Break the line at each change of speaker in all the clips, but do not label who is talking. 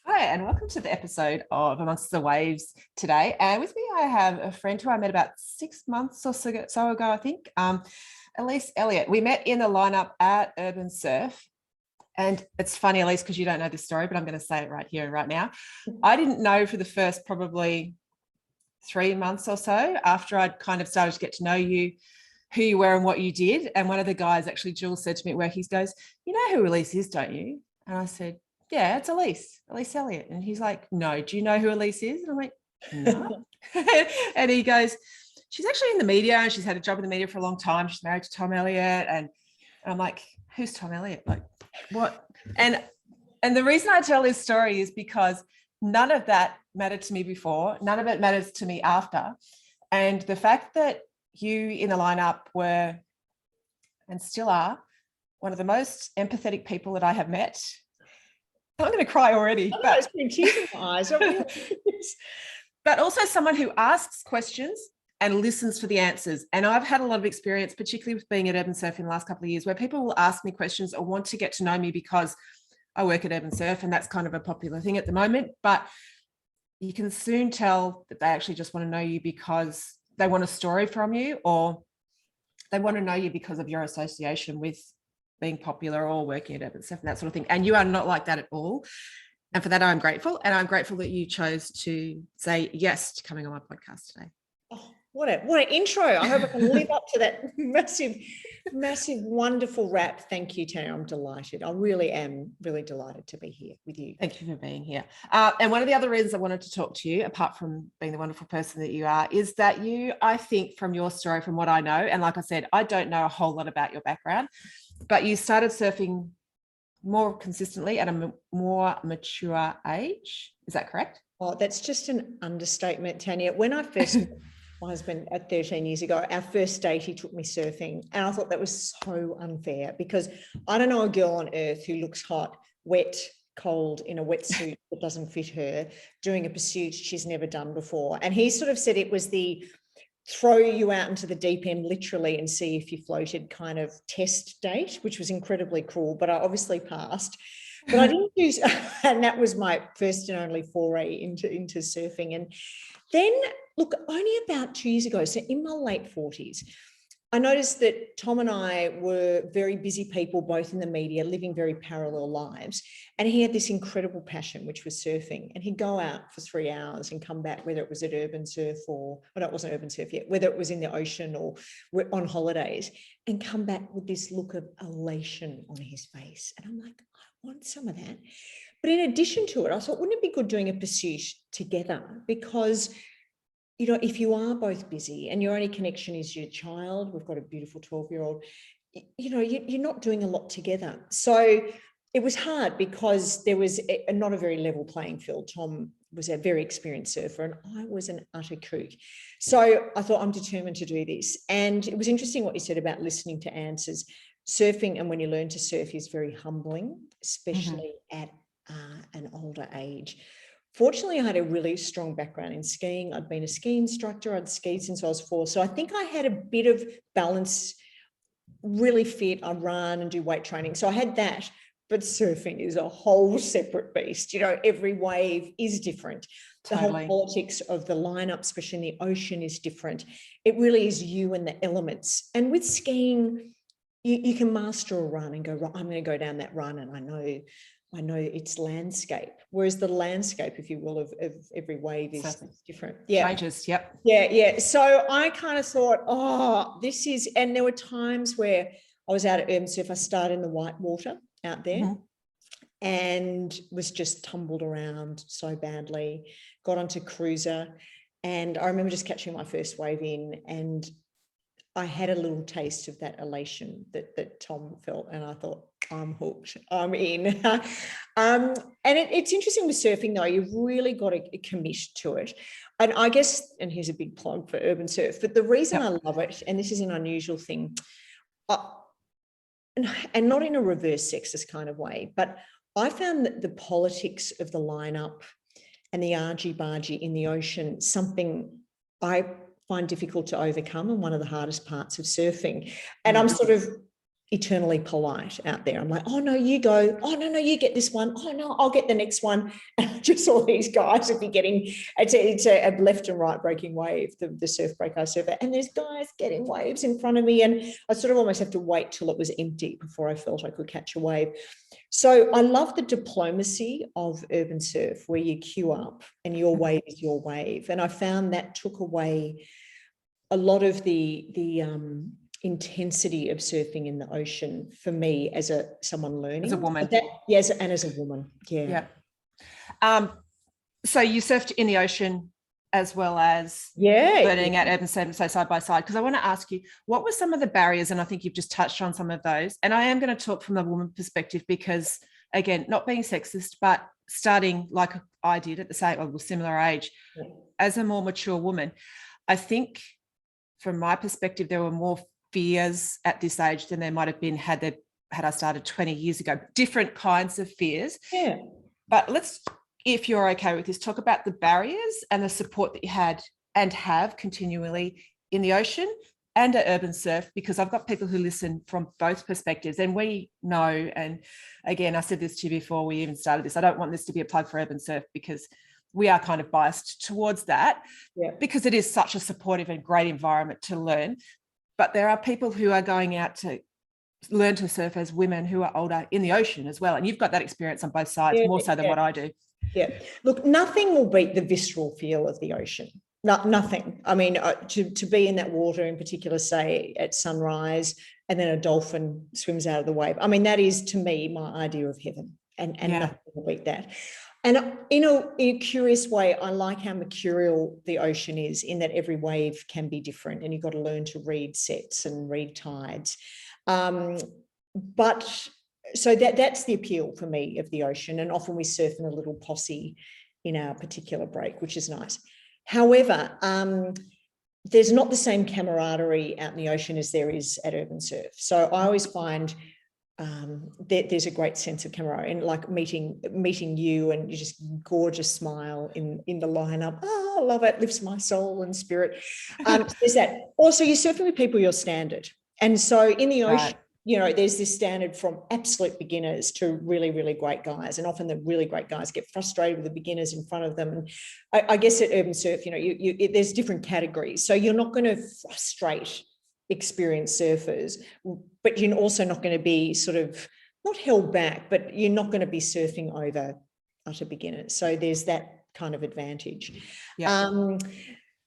Hi, and welcome to the episode of Amongst the Waves today. And with me, I have a friend who I met about 6 months or so ago, I think, Elise, Elliot. We met in the lineup at Urban Surf. And it's funny, Elise, because you don't know this story, but I'm going to say it right here and right now. I didn't know for the first probably 3 months or so after I'd kind of started to get to know you, who you were and what you did. And one of the guys, actually, Jules, said to me at work, he goes, "You know who Elise is, don't you?" And I said, "Yeah, it's Elise Elliot." And he's like, "No, do you know who Elise is?" And I'm like, "No." And he goes, "She's actually in the media and she's had a job in the media for a long time. She's married to Tom Elliot." And I'm like, "Who's Tom Elliot? Like, what?" And the reason I tell this story is because none of that mattered to me before. None of it matters to me after. And the fact that you in the lineup were, and still are, one of the most empathetic people that I have met. I'm going to cry already.
Oh, but it's been tears in my eyes.
But also someone who asks questions and listens for the answers. And I've had a lot of experience, particularly with being at Urban Surf in the last couple of years, where people will ask me questions or want to get to know me because I work at Urban Surf, and that's kind of a popular thing at the moment. But you can soon tell that they actually just want to know you because they want a story from you, or they want to know you because of your association with being popular or working at Urban Surf and that sort of thing. And you are not like that at all. And for that, I'm grateful. And I'm grateful that you chose to say yes to coming on my podcast today.
Oh, what an intro. I hope I can live up to that massive, wonderful wrap. Thank you, Tanya. I'm delighted. I really am really delighted to be here with you.
Thank you for being here. And one of the other reasons I wanted to talk to you, apart from being the wonderful person that you are, is that you, I think from your story, from what I know, and like I said, I don't know a whole lot about your background, but you started surfing more consistently at a more mature age. Is that correct?
Oh, that's just an understatement, Tanya. When I first met my husband at 13 years ago, our first date, he took me surfing, and I thought that was so unfair because I don't know a girl on earth who looks hot, wet, cold in a wetsuit that doesn't fit her, doing a pursuit she's never done before. And he sort of said it was the throw you out into the deep end literally and see if you floated kind of test date, which was incredibly cruel, but I obviously passed. But I didn't use, and that was my first and only foray into surfing. And then, look, only about 2 years ago, so in my late 40s, I noticed that Tom and I were very busy people, both in the media, living very parallel lives. And he had this incredible passion, which was surfing. And he'd go out for 3 hours and come back, whether it was at Urban Surf or no, it wasn't Urban Surf yet, whether it was in the ocean or on holidays, and come back with this look of elation on his face. And I'm like, I want some of that. But in addition to it, I thought, wouldn't it be good doing a pursuit together? Because you know, if you are both busy and your only connection is your child, we've got a beautiful 12-year-old, you know, you're not doing a lot together. So it was hard because there was not a very level playing field. Tom was a very experienced surfer and I was an utter kook. So I thought, I'm determined to do this. And it was interesting what you said about listening to answers. Surfing, and when you learn to surf, is very humbling, especially at an older age. Fortunately, I had a really strong background in skiing. I'd been a ski instructor. I'd skied since I was 4. So I think I had a bit of balance, really fit. I run and do weight training. So I had that. But surfing is a whole separate beast. You know, every wave is different.
Totally.
The whole politics of the lineup, especially in the ocean, is different. It really is you and the elements. And with skiing, you can master a run and go, right, I'm going to go down that run and I know it's landscape, whereas the landscape, if you will, of every wave is different. Yeah.
Changes, yep.
Yeah. So I kind of thought, oh, this is, and there were times where I was out at Urban Surf. I started in the white water out there and was just tumbled around so badly, got onto cruiser. And I remember just catching my first wave in, and I had a little taste of that elation that Tom felt. And I thought, I'm hooked, I'm in. And it's interesting with surfing though, you've really got to commit to it. And I guess, and here's a big plug for Urban Surf, but the reason I love it, and this is an unusual thing, and not in a reverse sexist kind of way, but I found that the politics of the lineup and the argy-bargy in the ocean, something I find difficult to overcome and one of the hardest parts of surfing. And I'm sort of eternally polite out there. I'm like, oh no, you go. Oh no, you get this one. Oh no, I'll get the next one. And just all these guys would be getting, it's a left and right breaking wave, the surf break I surf at. And there's guys getting waves in front of me. And I sort of almost have to wait till it was empty before I felt I could catch a wave. So I love the diplomacy of urban surf, where you queue up and your wave is your wave. And I found that took away a lot of the intensity of surfing in the ocean for me as someone learning.
As a woman.
Yes, and as a woman. Yeah.
So you surfed in the ocean as well as learning at urban surf, so side by side. Because I want to ask you, what were some of the barriers? And I think you've just touched on some of those. And I am going to talk from a woman perspective because, again, not being sexist, but starting like I did at the same or similar age, as a more mature woman, I think from my perspective, there were more fears at this age than there might have been had I started 20 years ago. Different kinds of fears.
Yeah.
But let's, if you're okay with this, talk about the barriers and the support that you had and have continually in the ocean and at urban surf, because I've got people who listen from both perspectives. And we know, and again, I said this to you before we even started this, I don't want this to be a plug for urban surf because we are kind of biased towards that because it is such a supportive and great environment to learn. But there are people who are going out to learn to surf as women who are older in the ocean as well. And you've got that experience on both sides, more so than what I do.
Yeah. Look, nothing will beat the visceral feel of the ocean. Nothing. I mean, to be in that water in particular, say at sunrise, and then a dolphin swims out of the wave. I mean, that is to me my idea of heaven, and nothing will beat that. And in a curious way, I like how mercurial the ocean is, in that every wave can be different, and you've got to learn to read sets and read tides. But so that's the appeal for me of the ocean. And often we surf in a little posse in our particular break, which is nice. However, there's not the same camaraderie out in the ocean as there is at urban surf. So I always find there's a great sense of camaraderie, and like meeting you, and you just gorgeous smile in the lineup. Oh, I love it. Lifts my soul and spirit. There's that. Also, you're surfing with people your standard. And so in the ocean, you know, there's this standard from absolute beginners to really, really great guys. And often the really great guys get frustrated with the beginners in front of them. And I guess at urban surf, you know, there's different categories. So you're not going to frustrate experienced surfers, but you're also not going to be sort of not held back, but you're not going to be surfing over utter beginners. So there's that kind of advantage. Yeah.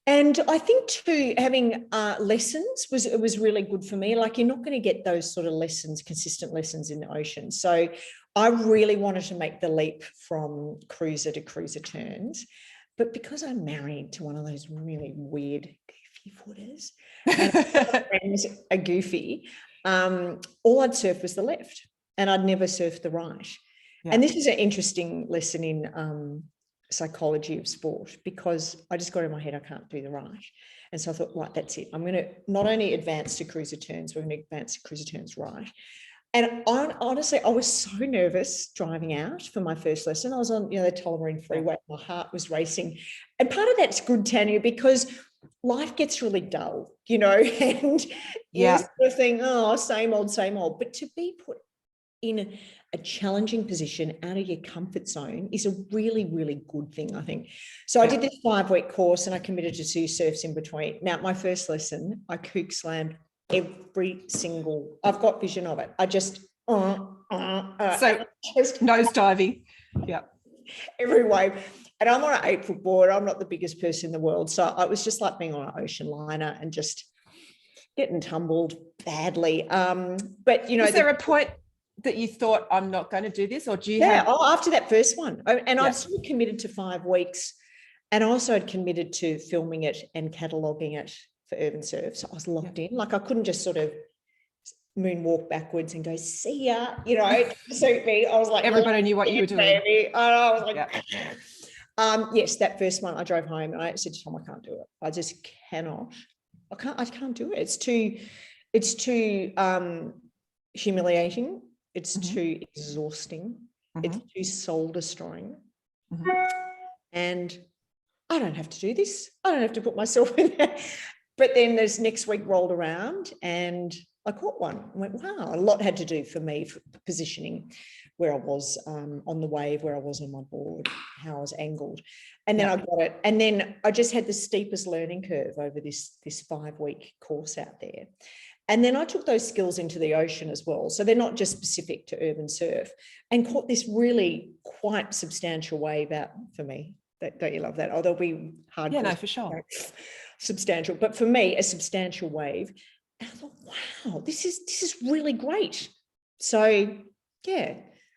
And I think too, having lessons was really good for me. Like, you're not going to get those sort of lessons, consistent lessons in the ocean. So I really wanted to make the leap from cruiser to cruiser turns. But because I'm married to one of those really weird, goofy footers, and my friends are goofy, all I'd surf was the left, and I'd never surf the right. Yeah. And this is an interesting lesson in psychology of sport, because I just got in my head, I can't do the right. And so I thought, right, that's it. I'm going to not only advance to cruiser turns, we're going to advance to cruiser turns right. And honestly, I was so nervous driving out for my first lesson. I was on, the Tullamarine Freeway. My heart was racing. And part of that's good, Tanya, because life gets really dull, and you sort of think, oh, same old. But to be put in a challenging position out of your comfort zone is a really, really good thing, I think. So I did this 5-week course, and I committed to 2 surfs in between. Now, my first lesson, I kook slammed every single, I've got vision of it. I just, so
nose diving. Yeah.
Every wave. And I'm on an 8-foot board. I'm not the biggest person in the world. So I was just like being on an ocean liner and just getting tumbled badly. But, is
there a point that you thought, I'm not going to do this? Or do you have...
after that first one. And I'd sort of committed to 5 weeks, and also had committed to filming it and cataloguing it for urban surf. So I was locked in. Like, I couldn't just sort of moonwalk backwards and go, see ya, to suit me. I was like,
everybody knew what you were doing.
Baby. I was like, yes, that first one I drove home, and I said to Tom, I can't do it. I just cannot. I can't do it. It's too humiliating. It's too exhausting. It's too soul destroying. And I don't have to do this. I don't have to put myself in there. But then this next week rolled around, and I caught one and went, wow, a lot had to do for me, for positioning, where I was on the wave, where I was on my board, how I was angled. And then I got it. And then I just had the steepest learning curve over this 5-week course out there. And then I took those skills into the ocean as well. So they're not just specific to urban surf, and caught this really quite substantial wave out for me. Don't you love that? Oh, there'll be hard.
Yeah, no, for sure.
Substantial. But for me, a substantial wave. And I thought, wow, this is really great. So yeah,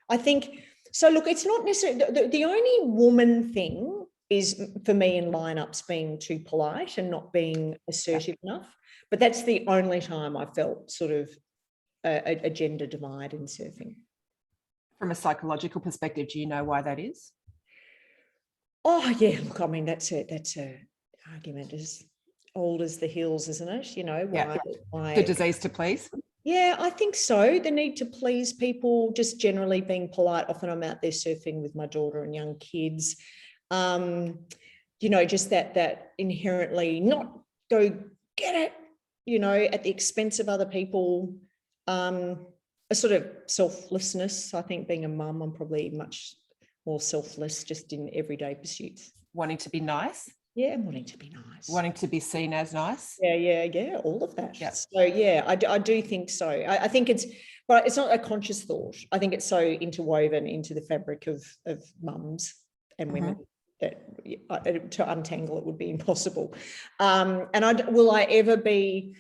I think so. Look, it's not necessarily the only woman thing is for me in lineups being too polite and not being assertive enough. But that's the only time I felt sort of a gender divide in surfing.
From a psychological perspective, do you know why that is?
Oh yeah, look, I mean that's a argument as old as the hills, isn't it? You know, why
the disease to please.
Yeah, I think so. The need to please people, just generally being polite. Often I'm out there surfing with my daughter and young kids. You know, just that inherently not go get it, you know, at the expense of other people. A sort of selflessness. I think being a mum, I'm probably much more selfless just in everyday pursuits.
Wanting to be nice.
Yeah, wanting to be nice.
Wanting to be seen as nice.
Yeah, all of that.
Yeah.
So yeah, I do think so. I think but it's not a conscious thought. I think it's so interwoven into the fabric of mums and women that to untangle it would be impossible. And will I ever be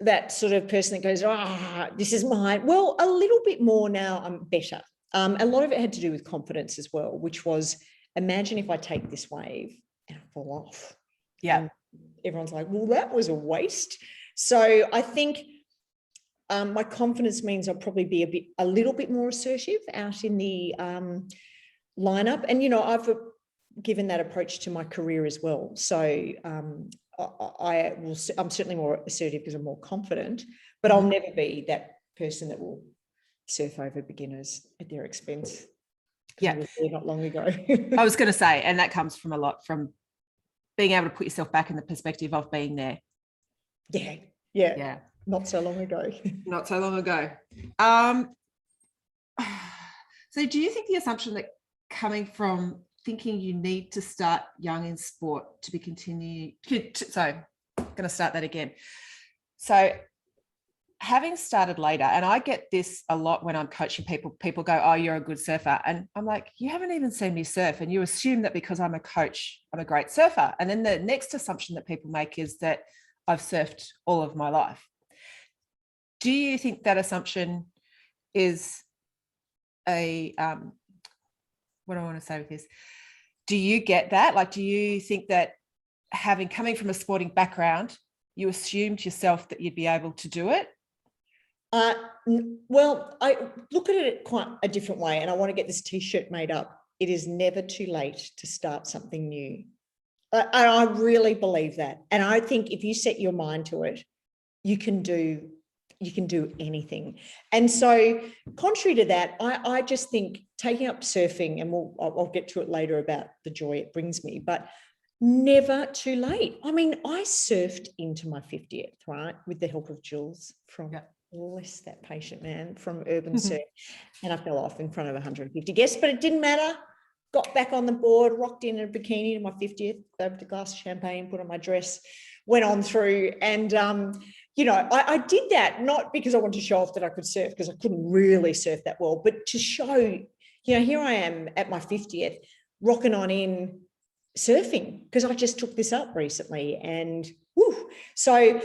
that sort of person that goes, this is mine? Well, a little bit more now. I'm better. A lot of it had to do with confidence as well, which was, imagine if I take this wave and I fall off.
Yeah.
And everyone's like, well, that was a waste. So I think my confidence means I'll probably be a little bit more assertive out in the lineup. And, you know, I've given that approach to my career as well. So I'm certainly more assertive because I'm more confident, but I'll never be that person that will surf over beginners at their expense.
Yeah.
I was there not long ago.
I was going to say, and that comes from a lot from being able to put yourself back in the perspective of being there.
Yeah. Not so long ago.
Not so long ago. So do you think the assumption that coming from thinking you need to start young in sport to be continued, so I'm going to start that again. So having started later, and I get this a lot when I'm coaching people go, oh, you're a good surfer. And I'm like, you haven't even seen me surf. And you assume that because I'm a coach, I'm a great surfer. And then the next assumption that people make is that I've surfed all of my life. Do you think that assumption is what do I want to say with this? Do you get that? Like, do you think that coming from a sporting background, you assumed yourself that you'd be able to do it?
Well, I look at it quite a different way, and I want to get this T-shirt made up. It is never too late to start something new. I really believe that. And I think if you set your mind to it, you can do anything. And so contrary to that, I just think taking up surfing, and I'll get to it later about the joy it brings me, but never too late. I mean, I surfed into my 50th, right, with the help of Jules from bless that patient man from Urban Surf, and I fell off in front of 150 guests, but it didn't matter. Got back on the board, rocked in a bikini to my 50th, grabbed a glass of champagne, put on my dress, went on through, and you know, I did that not because I wanted to show off that I could surf, because I couldn't really surf that well, but to show, you know, here I am at my 50th, rocking on in surfing, because I just took this up recently, and whew. So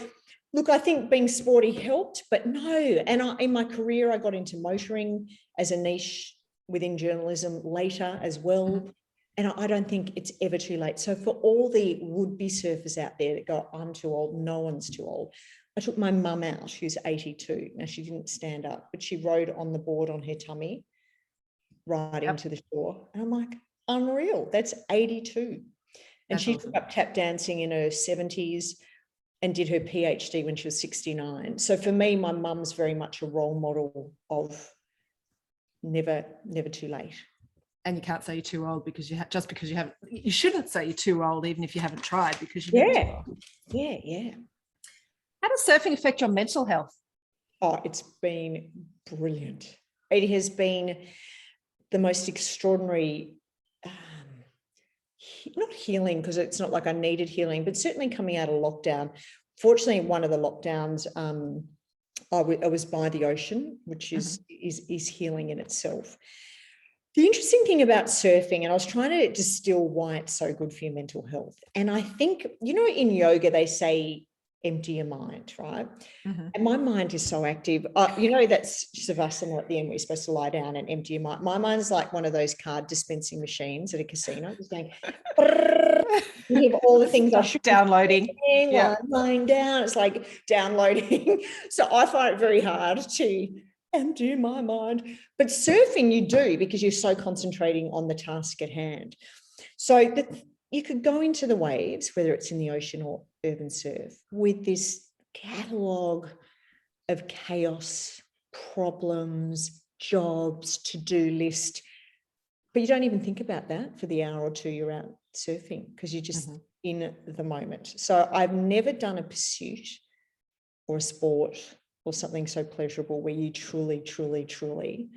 look, I think being sporty helped, but no. And in my career, I got into motoring as a niche within journalism later as well. And I don't think it's ever too late. So for all the would-be surfers out there that go, I'm too old, no one's too old. I took my mum out, who's 82. Now, she didn't stand up, but she rode on the board on her tummy right into the shore. And I'm like, unreal, that's 82. And she took up tap dancing in her 70s and did her PhD when she was 69. So for me, my mum's very much a role model of never too late.
And you can't say you're too old because you shouldn't say you're too old, even if you haven't tried, because
you're too old. Yeah.
How does surfing affect your mental health?
Oh, it's been brilliant. It has been the most extraordinary, not healing, because it's not like I needed healing, but certainly coming out of lockdown. Fortunately, one of the lockdowns, I was by the ocean, which is healing in itself. The interesting thing about surfing, and I was trying to distill why it's so good for your mental health. And I think, you know, in yoga, they say, empty your mind, right? And my mind is so active. You know, that's Savasana at the end where you're supposed to lie down and empty your mind. My mind's like one of those card dispensing machines at a casino. It's going, you have all the things I should
downloading.
Yeah, lying down. It's like downloading. So I find it very hard to empty my mind. But surfing you do, because you're so concentrating on the task at hand. So you could go into the waves, whether it's in the ocean or urban surf, with this catalogue of chaos, problems, jobs, to-do list. But you don't even think about that for the hour or two you're out surfing, because you're just in the moment. So I've never done a pursuit or a sport or something so pleasurable where you truly, truly, truly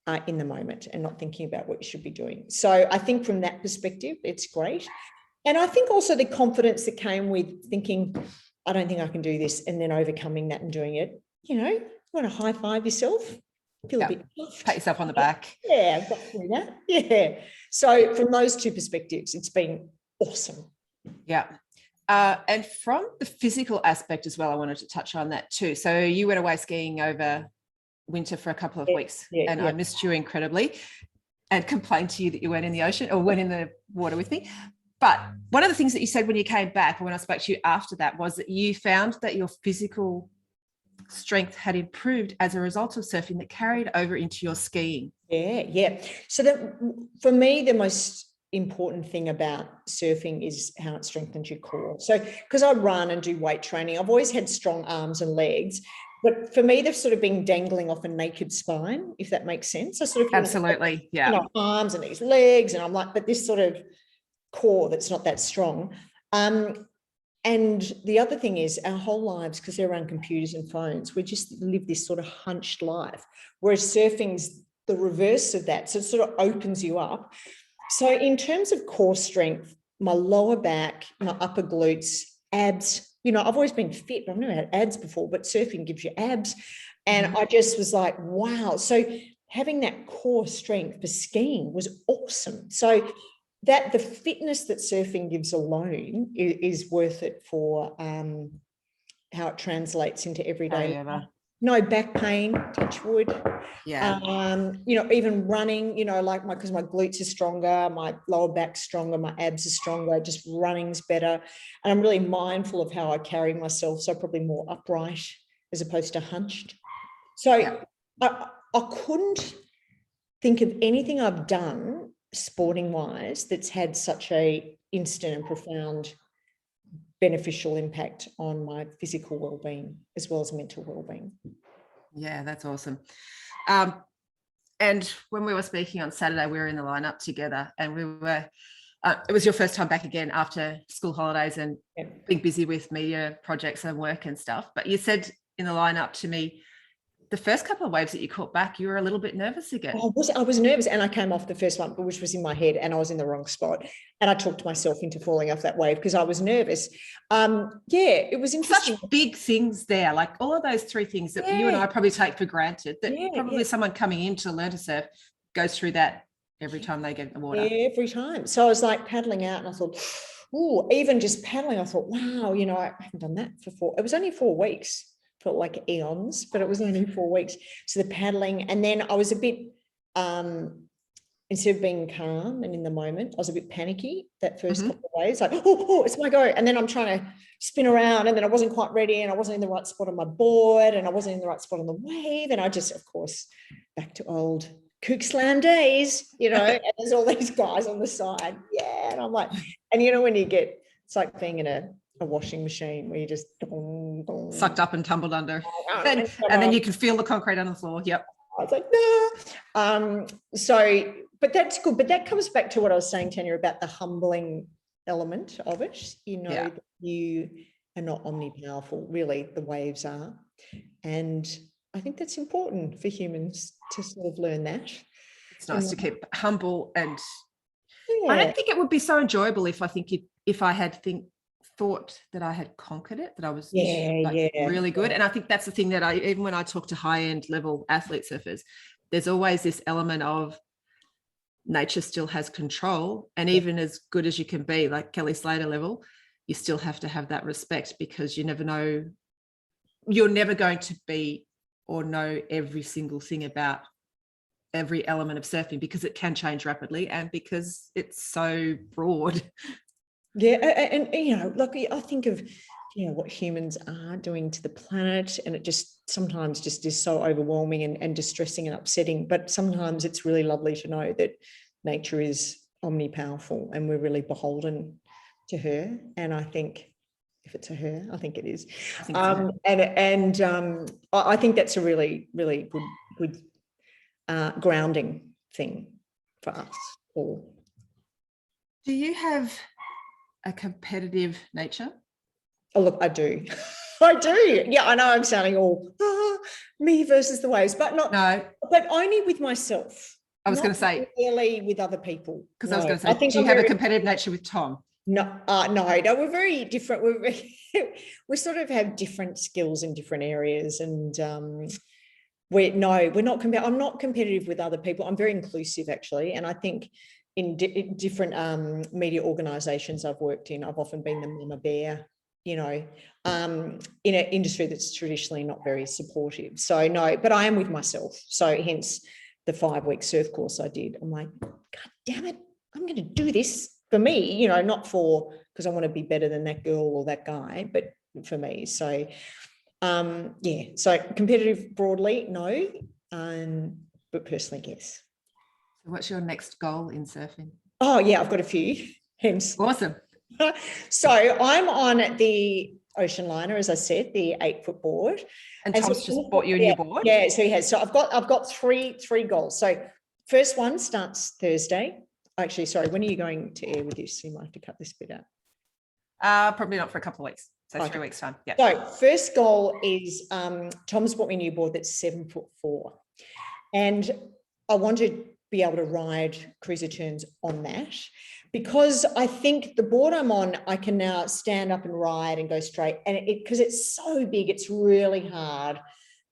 are in the moment and not thinking about what you should be doing. So I think from that perspective, it's great. And I think also the confidence that came with thinking, I don't think I can do this, and then overcoming that and doing it. You know, you want to high five yourself, feel a bit puffed.
Pat yourself on the back.
Yeah, I got through that. Yeah. So from those two perspectives, it's been awesome.
Yeah. And from the physical aspect as well, I wanted to touch on that too. So you went away skiing over winter for a couple of weeks, and I missed you incredibly and complained to you that you weren't in the ocean or weren't in the water with me. But one of the things that you said when you came back, or when I spoke to you after that, was that you found that your physical strength had improved as a result of surfing that carried over into your skiing.
Yeah. So that, for me, the most important thing about surfing is how it strengthens your core. So because I run and do weight training, I've always had strong arms and legs, but for me, they've sort of been dangling off a naked spine, if that makes sense. I sort of
absolutely, yeah,
you know, arms and these legs, and I'm like, but this sort of core that's not that strong. And the other thing is, our whole lives, because they're around computers and phones, we just live this sort of hunched life, whereas surfing's the reverse of that. So it sort of opens you up. So in terms of core strength, my lower back, my upper glutes, abs, you know, I've always been fit, but I've never had abs before, but surfing gives you abs. And I just was like, wow. So having that core strength for skiing was awesome. So that the fitness that surfing gives alone is worth it for how it translates into everyday life. No back pain, touch wood.
Yeah.
You know, even running, you know, like because my glutes are stronger, my lower back's stronger, my abs are stronger, just running's better. And I'm really mindful of how I carry myself. So probably more upright as opposed to hunched. So I couldn't think of anything I've done sporting wise that's had such a instant and profound beneficial impact on my physical well-being as well as mental well-being.
Yeah, that's awesome. And when we were speaking on Saturday, we were in the lineup together, and we were it was your first time back again after school holidays and being busy with media projects and work and stuff. But you said in the lineup to me, the first couple of waves that you caught back, you were a little bit nervous again.
I was nervous, and I came off the first one, which was in my head, and I was in the wrong spot. And I talked myself into falling off that wave because I was nervous. It was interesting.
Such big things there, like all of those three things that you and I probably take for granted, that probably someone coming in to learn to surf goes through that every time they get in the water.
Every time. So I was like paddling out, and I thought, oh, even just paddling, I thought, wow, you know, I haven't done that for it was only 4 weeks. Felt like eons, but it was only 4 weeks. So the paddling, and then I was a bit, instead of being calm and in the moment, I was a bit panicky that first couple of waves, like, oh, it's my go. And then I'm trying to spin around, and then I wasn't quite ready, and I wasn't in the right spot on my board, and I wasn't in the right spot on the wave. And I just, of course, back to old kook slam days, you know, and there's all these guys on the side. Yeah. And I'm like, and you know, when you get, it's like being in a washing machine where you just
sucked up and tumbled under, and then you can feel the concrete on the floor. Yep.
I was like, no. So, but that's good. But that comes back to what I was saying, Tanya, about the humbling element of it. You know, that you are not omnipowerful. Really, the waves are. And I think that's important for humans to sort of learn that.
It's nice to keep humble, and
Yeah.
I don't think it would be so enjoyable if I had thought that I had conquered it, that I was really good. And I think that's the thing that even when I talk to high-end level athlete surfers, there's always this element of nature still has control, and even as good as you can be, like Kelly Slater level, you still have to have that respect, because you never know, you're never going to be or know every single thing about every element of surfing, because it can change rapidly and because it's so broad.
Yeah, and you know, look, I think of, you know, what humans are doing to the planet, and it just sometimes just is so overwhelming and distressing and upsetting. But sometimes it's really lovely to know that nature is omnipowerful and we're really beholden to her. And I think if it's a her, I think it is. I think that's a really, really good grounding thing for us all.
Do you have a competitive nature?
Oh, look, I do. I do. Yeah, I know I'm sounding all me versus the waves, but only with myself.
I was going to say
really with other people.
Because I was going to say, do you have a competitive nature with Tom?
No, we're very different. We sort of have different skills in different areas, and we're not. I'm not competitive with other people. I'm very inclusive, actually, and I think in different media organisations I've worked in, I've often been the mama bear, you know, in an industry that's traditionally not very supportive. So no, but I am with myself. So hence the 5-week surf course I did. I'm like, God damn it, I'm going to do this for me, you know, not because I want to be better than that girl or that guy, but for me. So so competitive broadly, no, but personally, yes.
So what's your next goal in surfing?
Oh yeah, I've got a few. Hence,
awesome.
So I'm on the Ocean Liner, as I said, the 8-foot board.
And Tom's just bought you a new board?
Yeah, so he has. So I've got three goals. So first one starts Thursday. Actually, sorry, when are you going to air with this? You might have to cut this bit
out. Probably not for a couple of weeks. So 3 weeks time. Yeah.
So first goal is Tom's bought me a new board that's 7'4", and I want to be able to ride cruiser turns on that, because I think the board I'm on, I can now stand up and ride and go straight, and because it's so big, it's really hard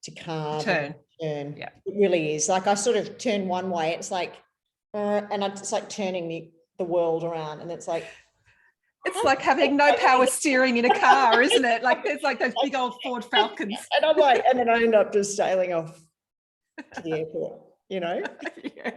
to carve
turn.
Yeah, it really is. Like I sort of turn one way, it's like and it's like turning the world around, and it's like
having no power steering in a car, isn't it? Like there's like those big old Ford Falcons,
and I'm like, and then I end up just sailing off to the airport, you know.
Yeah.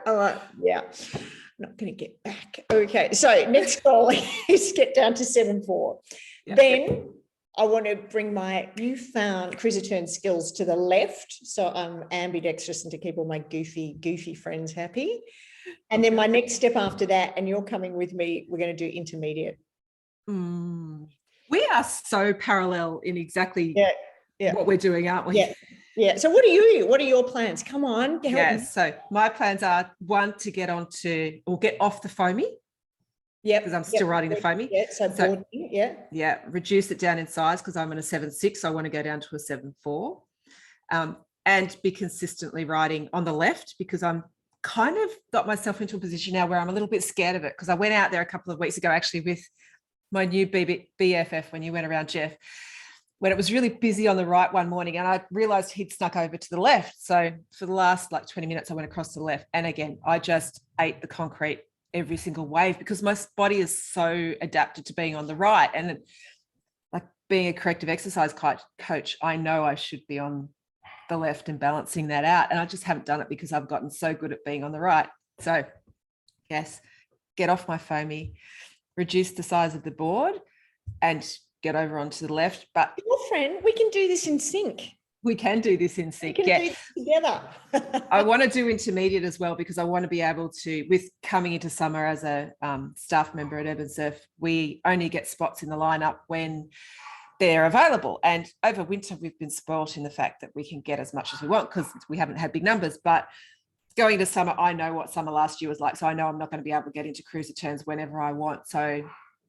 I'm like, yeah, I'm not going to get back. Okay, so next goal is get down to 7'4". Yeah. Then I want to bring my newfound cruiser turn skills to the left, so I'm ambidextrous and to keep all my goofy friends happy. And then my next step after that, and you're coming with me, we're going to do intermediate.
We are so parallel in exactly what we're doing, aren't we?
Yeah. Yeah. So what are your plans? Come on.
So my plans are, one, to get off the foamy. Yeah. Because I'm still riding the foamy.
Yeah. So boarding,
yeah. Reduce it down in size, because I'm on a 7'6". I want to go down to a 7'4". And be consistently riding on the left, because I'm kind of got myself into a position now where I'm a little bit scared of it, because I went out there a couple of weeks ago, actually, with my new BFF when you went around, Jeff, when it was really busy on the right one morning, and I realized he'd snuck over to the left. So for the last 20 minutes, I went across to the left. And again, I just ate the concrete every single wave, because my body is so adapted to being on the right. And like being a corrective exercise coach, I know I should be on the left and balancing that out. And I just haven't done it because I've gotten so good at being on the right. So yes, get off my foamy, reduce the size of the board, and get over onto the left. But
girlfriend, we can do this in sync.
We can do this in sync.
We can do this together.
I want to do intermediate as well, because I want to be able to, with coming into summer as a staff member at Urban Surf, we only get spots in the lineup when they're available. And over winter, we've been spoilt in the fact that we can get as much as we want because we haven't had big numbers. But going into summer, I know what summer last year was like. So I know I'm not going to be able to get into cruiser turns whenever I want. So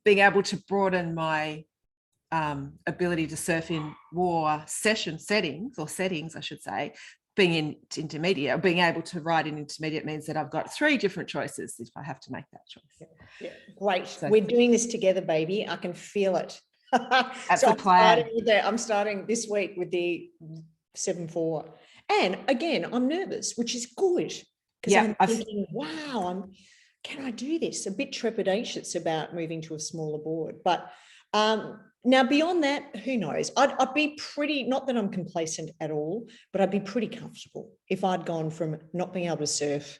being able to broaden my ability to surf in more settings, I should say, being in intermediate, or being able to ride in intermediate means that I've got 3 different choices if I have to make that choice.
Yeah. Great.
So,
we're doing this together, baby. I can feel it.
that's
so
the plan.
I'm starting this week with the 7-4. And again, I'm nervous, which is good, because I'm thinking, wow, can I do this? A bit trepidatious about moving to a smaller board. But now beyond that, who knows? I'd be pretty, not that I'm complacent at all, but I'd be pretty comfortable if I'd gone from not being able to surf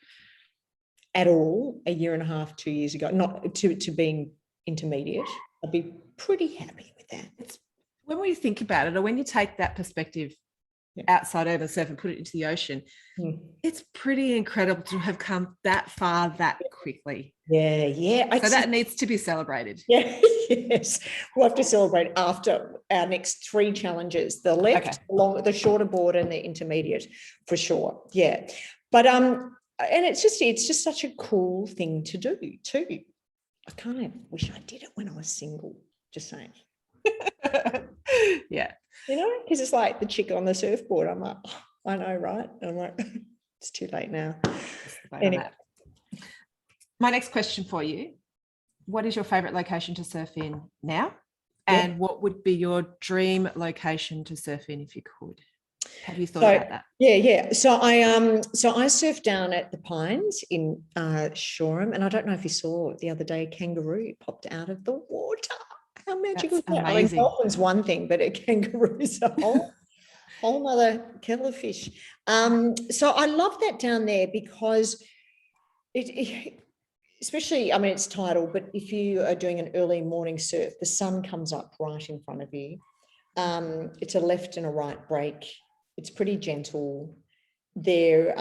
at all a year and a half, 2 years ago, not to being intermediate. I'd be pretty happy with that.
It's when we think about it, or when you take that perspective outside urban surf and put it into the ocean, it's pretty incredible to have come that far that quickly.
Yeah.
So that needs to be celebrated.
Yeah, yes. We'll have to celebrate after our next 3 challenges: the left, the shorter board, and the intermediate, for sure. Yeah, but and it's just such a cool thing to do too. I kind of wish I did it when I was single. Just saying.
Yeah.
Because it's like the chick on the surfboard. I'm like, oh, I know, right? And I'm like, it's too late now. Anyway.
My next question for you: what is your favorite location to surf in now? And what would be your dream location to surf in if you could? Have you thought about that?
Yeah. So I surfed down at the Pines in Shoreham, and I don't know if you saw the other day, kangaroo popped out of the water. How magical is that?
Amazing.
I mean, dolphin's one thing, but a kangaroo is a whole other kettle of fish. So I love that down there because it especially, I mean, it's tidal, but if you are doing an early morning surf, the sun comes up right in front of you. It's a left and a right break. It's pretty gentle. There,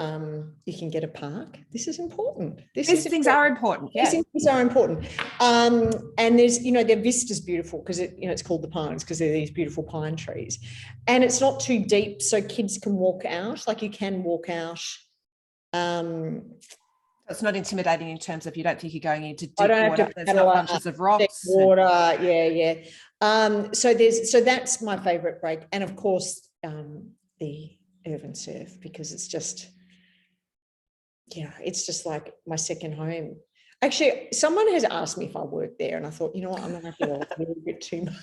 you can get a park. This is important.
These things are important.
Yeah. These things are important. And there's, their vista's beautiful because it's called the Pines because they're these beautiful pine trees. And it's not too deep, so kids can walk out. Like you can walk out.
It's not intimidating in terms of you don't think you're going into deep
water.
There's not bunches of rocks.
Water, yeah. So that's my favourite break, and of course the urban surf, because it's just like my second home. Actually, someone has asked me if I work there, and I thought, I'm not going to do a little bit too much.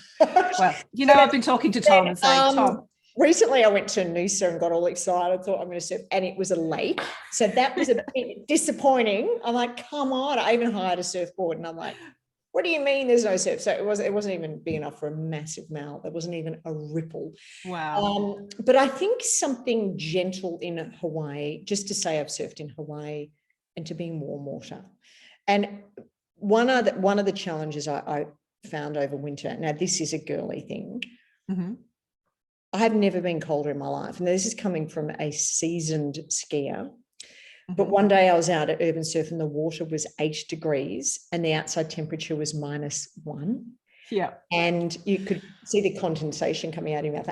Well, I've been talking to Tom and saying, Tom.
Recently, I went to Noosa and got all excited. Thought I'm going to surf, and it was a lake. So that was a bit disappointing. I'm like, come on! I even hired a surfboard, and I'm like, what do you mean there's no surf? So it wasn't even big enough for a massive mouth. There wasn't even a ripple.
Wow.
But I think something gentle in Hawaii, just to say I've surfed in Hawaii, and to be in warm water. And one of the challenges I found over winter. Now this is a girly thing.
Mm-hmm.
I have never been colder in my life. And this is coming from a seasoned skier. Mm-hmm. But one day I was out at Urban Surf and the water was 8 degrees and the outside temperature was -1.
Yeah.
And you could see the condensation coming out of your mouth.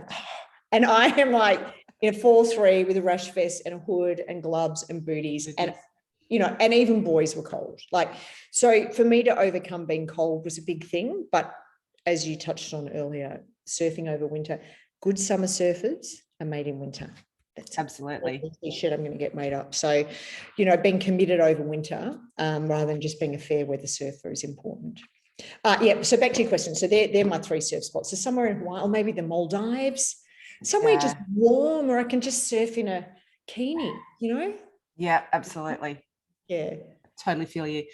And I am like in a 4-3 with a rash vest and a hood and gloves and booties. And, and even boys were cold. So for me to overcome being cold was a big thing. But as you touched on earlier, surfing over winter, good summer surfers are made in winter. That's
absolutely
shit I'm going to get made up. So, being committed over winter rather than just being a fair weather surfer is important. So back to your question. So they're my 3 surf spots. So somewhere in Hawaii, or maybe the Maldives, somewhere just warm, or I can just surf in a bikini,
Yeah, absolutely.
Yeah.
Totally feel you.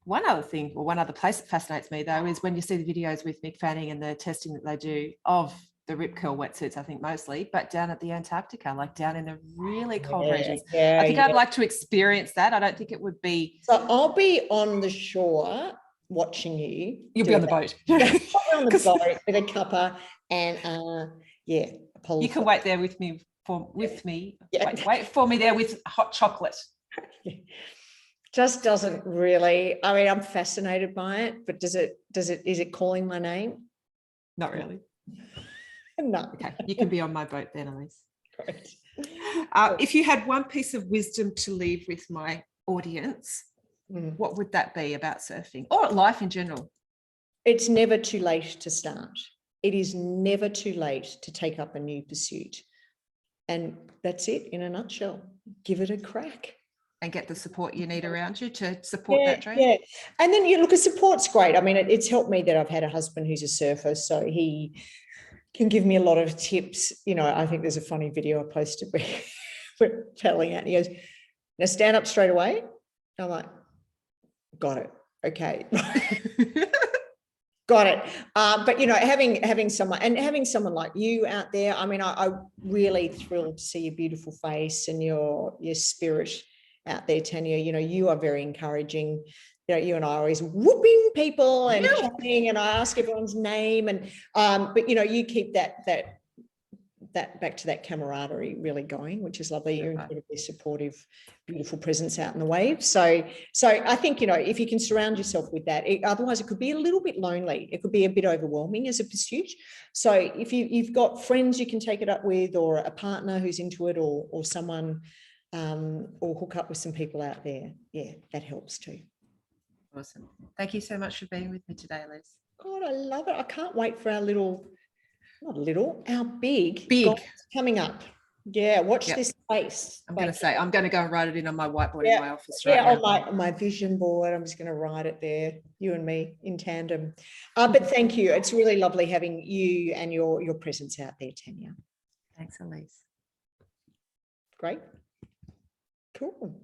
One other place that fascinates me, though, is when you see the videos with Mick Fanning and the testing that they do of the rip curl wetsuits, I think mostly, but down at the Antarctica, like down in the really cold regions. I think I'd like to experience that. I don't think it would be.
So I'll be on the shore watching you.
You'll be on the boat.
I'll be on the boat with a cuppa and
you can wait there with me. Wait for me there with hot chocolate.
Just doesn't really. I mean, I'm fascinated by it, but is it calling my name?
Not really.
No.
Okay, you can be on my boat then, Elise.
Great.
If you had one piece of wisdom to leave with my audience, what would that be about surfing or life in general?
It's never too late to start. It is never too late to take up a new pursuit. And that's it in a nutshell. Give it a crack.
And get the support you need around you to support that dream.
Yeah. And then you look, a support's great. I mean, it's helped me that I've had a husband who's a surfer, so he can give me a lot of tips. You know, I think there's a funny video I posted where we're paddling out and he goes, now stand up straight away. I'm like, got it. Okay. Got it. But, you know, having someone like you out there, I mean, I really thrilled to see your beautiful face and your spirit out there, Tanya. You know, you are very encouraging. You know, you and I are always whooping people and chatting, and I ask everyone's name. And but you know, you keep that back to that camaraderie really going, which is lovely. You're incredibly supportive, beautiful presence out in the waves. So I think, you know, if you can surround yourself with that, otherwise it could be a little bit lonely. It could be a bit overwhelming as a pursuit. So if you've got friends you can take it up with, or a partner who's into it, or someone, or hook up with some people out there, yeah, that helps too.
Awesome. Thank you so much for being with me today, Liz.
God, I love it. I can't wait for our big
goals
coming up. Yeah, watch this space.
I'm going to go and write it in on my whiteboard in my office right now.
On my vision board. I'm just going to write it there, you and me in tandem. But thank you. It's really lovely having you and your presence out there, Tanya.
Thanks, Elise.
Great. Cool.